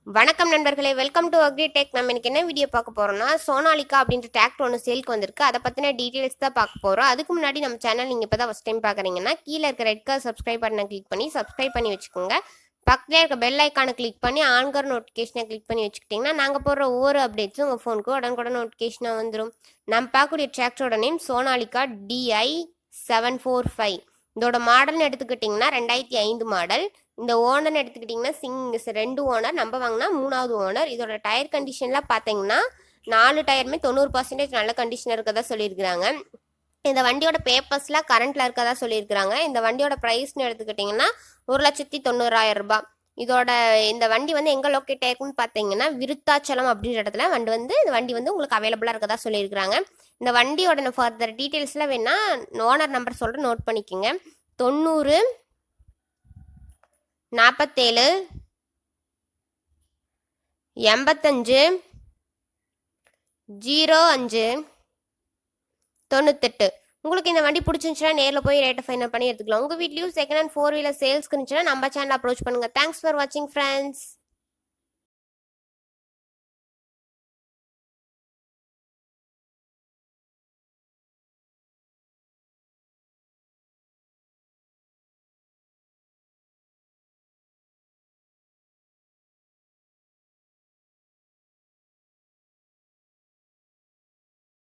வணக்கம் நண்பர்களே, welcome to agree tech. நம்ம இன்னைக்கு என்ன வீடியோ பார்க்க போறோம்னா, சோனாலிகா அப்படின்ற டிராக்டர் ஒன்று சேல்க்கு வந்திருக்கு. அதை பற்றின டீட்டெயில்ஸ் தான் பார்க்க போகிறோம். அதுக்கு முன்னாடி நம்ம சேனல் நீங்கள் இப்போ தான் ஃபஸ்ட் டைம் பார்க்குறீங்கன்னா கீழே இருக்க ரெட் கலர் சப்ஸ்கிரைப் பட்டனை கிளிக் பண்ணி சப்ஸ்கிரைப் பண்ணி வச்சுக்கோங்க. பக்கத்தில் இருக்க பெல் ஐக்கானை கிளிக் பண்ணி ஆன்கர் நோட்டிஃபிகேஷனை கிளிக் பண்ணி வச்சுக்கிட்டிங்கன்னா நாங்கள் போடுற ஒவ்வொரு அப்டேட்ஸும் உங்கள் ஃபோனுக்கு உடனுக்குடன் நோட்டிஃபிகேஷனாக வந்துடும். நம்ம பார்க்கக்கூடிய டிராக்டரோட நேம் சோனாலிகா DI-745. இதோட மாடல்னு எடுத்துக்கிட்டிங்கன்னா 2005 மாடல். இந்த ஓனர்னு எடுத்துக்கிட்டிங்கன்னா ரெண்டு ஓனர், நம்ம வாங்கினா மூணாவது ஓனர். இதோட டயர் கண்டிஷன்லாம் பார்த்தீங்கன்னா 4 டயருமே 90% நல்ல கண்டிஷன் இருக்கதா சொல்லியிருக்கிறாங்க. இந்த வண்டியோட பேப்பர்ஸ்லாம் கரண்ட்டில் இருக்கதா சொல்லியிருக்கிறாங்க. இந்த வண்டியோட ப்ரைஸ்னு எடுத்துக்கிட்டிங்கன்னா 1,90,000 ரூபாய். இந்த வண்டி வந்து எங்கே லொக்கேட் ஆயிருக்குன்னு பார்த்தீங்கன்னா விருத்தாச்சலம் அப்படின்ற இடத்துல இந்த வண்டி வந்து உங்களுக்கு அவைலபிளாக இருக்கதா சொல்லியிருக்கிறாங்க. இந்த வண்டியோட ஃபர்தர் டீட்டெயில்ஸ்லாம் வேணா ஓனர் நம்பர் சொல்கிறேன், நோட் பண்ணிக்கோங்க. 90 47 85 05 98. உங்களுக்கு இந்த வண்டி பிடிச்சிருந்துச்சுன்னா நேரில் போய் ரேட்டை ஃபைனல் பண்ணி எடுத்துக்கலாம். உங்கள் வீட்லேயும் செகண்ட் ஹேண்ட் 4 வீலர் சேல்ஸ்க்கு இருந்துச்சுன்னா நம்ம சேனல் அப்ரோச் பண்ணுங்கள். தேங்க்ஸ் ஃபார் வாட்சிங் ஃப்ரெண்ட்ஸ்.